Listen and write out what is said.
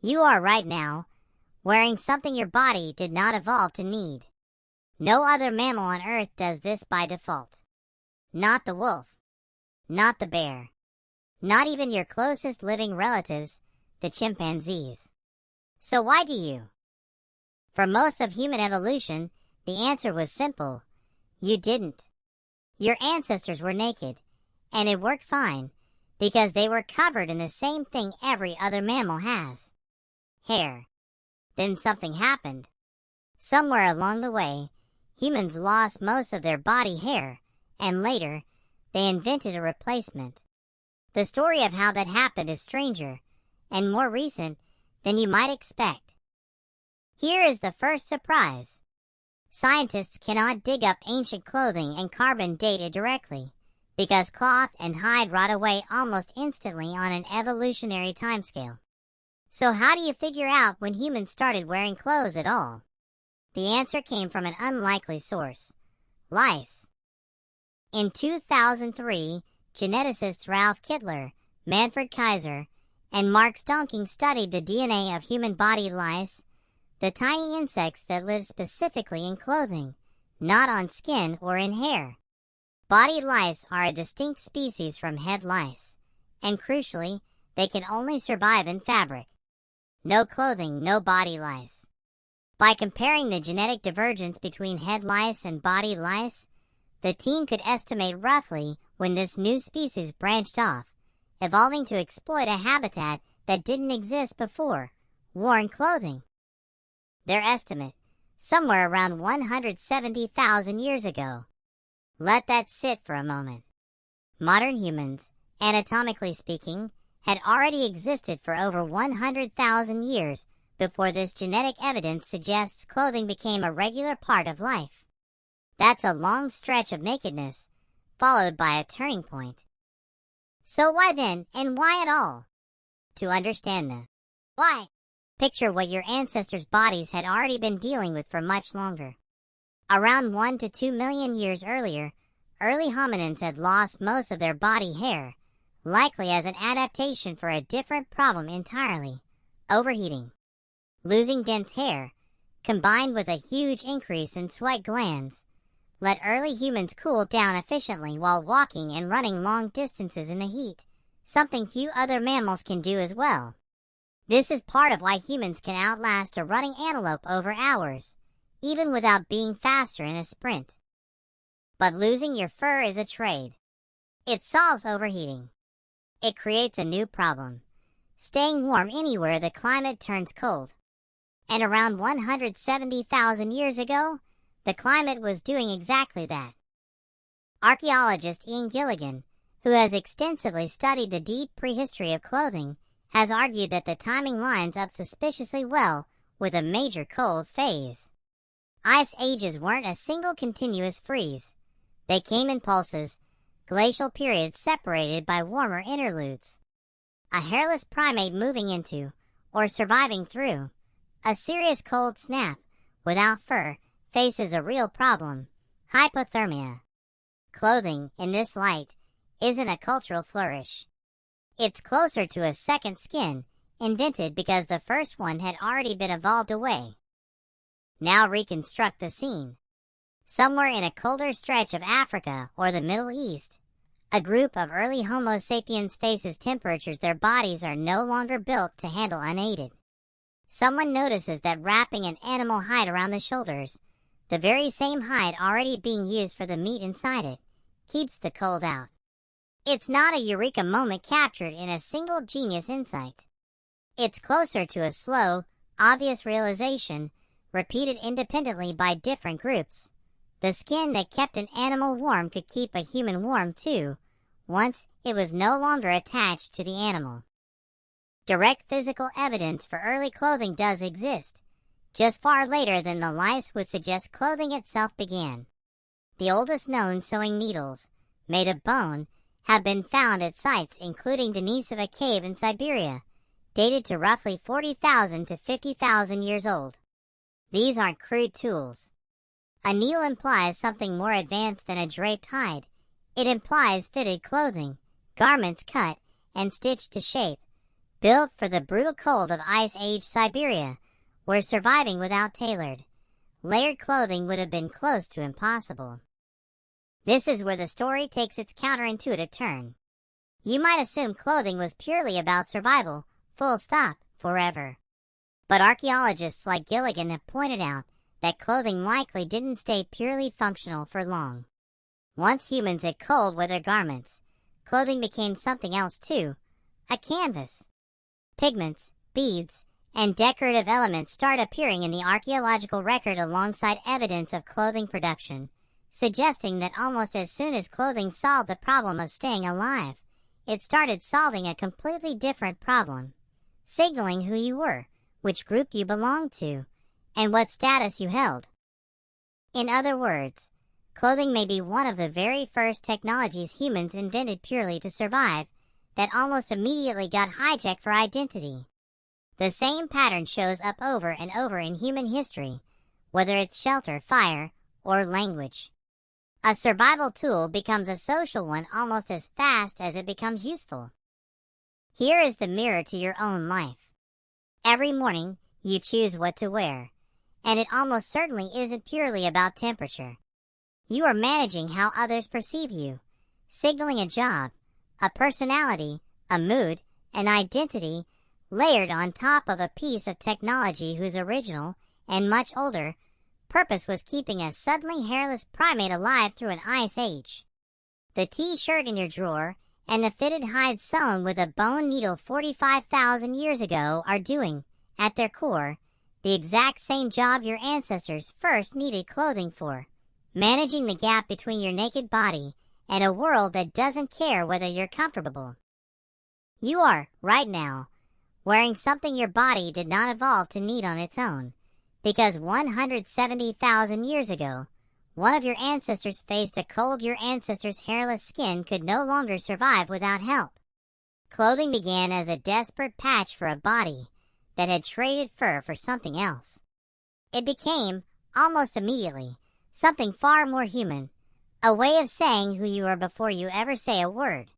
You are right now wearing something your body did not evolve to need. No other mammal on Earth does this by default. Not the wolf. Not the bear. Not even your closest living relatives, the chimpanzees. So why do you? For most of human evolution, the answer was simple. You didn't. Your ancestors were naked, and it worked fine, because they were covered in the same thing every other mammal has. Hair. Then something happened. Somewhere along the way, humans lost most of their body hair, and later, they invented a replacement. The story of how that happened is stranger, and more recent, than you might expect. Here is the first surprise. Scientists cannot dig up ancient clothing and carbon date it directly, because cloth and hide rot away almost instantly on an evolutionary timescale. So how do you figure out when humans started wearing clothes at all? The answer came from an unlikely source: lice. In 2003, geneticists Ralph Kittler, Manfred Kaiser, and Mark Stonking studied the DNA of human body lice, the tiny insects that live specifically in clothing, not on skin or in hair. Body lice are a distinct species from head lice, and crucially, they can only survive in fabric. No clothing, no body lice. By comparing the genetic divergence between head lice and body lice, the team could estimate roughly when this new species branched off, evolving to exploit a habitat that didn't exist before: worn clothing. Their estimate: somewhere around 170,000 years ago. Let that sit for a moment. Modern humans, anatomically speaking, had already existed for over 100,000 years before this genetic evidence suggests clothing became a regular part of life. That's a long stretch of nakedness, followed by a turning point. So why then, and why at all? To understand the why, picture what your ancestors' bodies had already been dealing with for much longer. Around 1 to 2 million years earlier, early hominins had lost most of their body hair, likely as an adaptation for a different problem entirely: overheating. Losing dense hair, combined with a huge increase in sweat glands, let early humans cool down efficiently while walking and running long distances in the heat, something few other mammals can do as well. This is part of why humans can outlast a running antelope over hours, even without being faster in a sprint. But losing your fur is a trade. It solves overheating. It creates a new problem: staying warm anywhere the climate turns cold. And around 170,000 years ago, the climate was doing exactly that. Archaeologist Ian Gilligan, who has extensively studied the deep prehistory of clothing, has argued that the timing lines up suspiciously well with a major cold phase. Ice ages weren't a single continuous freeze. They came in pulses, glacial periods separated by warmer interludes. A hairless primate moving into, or surviving through, a serious cold snap without fur faces a real problem: hypothermia. Clothing, in this light, isn't a cultural flourish. It's closer to a second skin, invented because the first one had already been evolved away. Now reconstruct the scene. Somewhere in a colder stretch of Africa or the Middle East, a group of early Homo sapiens faces temperatures their bodies are no longer built to handle unaided. Someone notices that wrapping an animal hide around the shoulders, the very same hide already being used for the meat inside it, keeps the cold out. It's not a eureka moment captured in a single genius insight. It's closer to a slow, obvious realization, repeated independently by different groups. The skin that kept an animal warm could keep a human warm too, once it was no longer attached to the animal. Direct physical evidence for early clothing does exist, just far later than the lice would suggest clothing itself began. The oldest known sewing needles, made of bone, have been found at sites including Denisova Cave in Siberia, dated to roughly 40,000 to 50,000 years old. These aren't crude tools. A needle implies something more advanced than a draped hide. It implies fitted clothing, garments cut and stitched to shape, built for the brutal cold of Ice Age Siberia, where surviving without tailored, layered clothing would have been close to impossible. This is where the story takes its counterintuitive turn. You might assume clothing was purely about survival, full stop, forever. But archaeologists like Gilligan have pointed out that clothing likely didn't stay purely functional for long. Once humans had cold weather garments, clothing became something else too, a canvas. Pigments, beads, and decorative elements start appearing in the archaeological record alongside evidence of clothing production, suggesting that almost as soon as clothing solved the problem of staying alive, it started solving a completely different problem, signaling who you were, which group you belonged to, and what status you held. In other words, clothing may be one of the very first technologies humans invented purely to survive, that almost immediately got hijacked for identity. The same pattern shows up over and over in human history, whether it's shelter, fire, or language. A survival tool becomes a social one almost as fast as it becomes useful. Here is the mirror to your own life. Every morning, you choose what to wear, and it almost certainly isn't purely about temperature. You are managing how others perceive you, signaling a job, a personality, a mood, an identity, layered on top of a piece of technology whose original, and much older, purpose was keeping a suddenly hairless primate alive through an ice age. The t-shirt in your drawer and the fitted hide sewn with a bone needle 45,000 years ago are doing, at their core, the exact same job your ancestors first needed clothing for, managing the gap between your naked body and a world that doesn't care whether you're comfortable. You are, right now, wearing something your body did not evolve to need on its own, because 170,000 years ago, one of your ancestors faced a cold your ancestors' hairless skin could no longer survive without help. Clothing began as a desperate patch for a body that had traded fur for something else. It became, almost immediately, something far more human, a way of saying who you are before you ever say a word.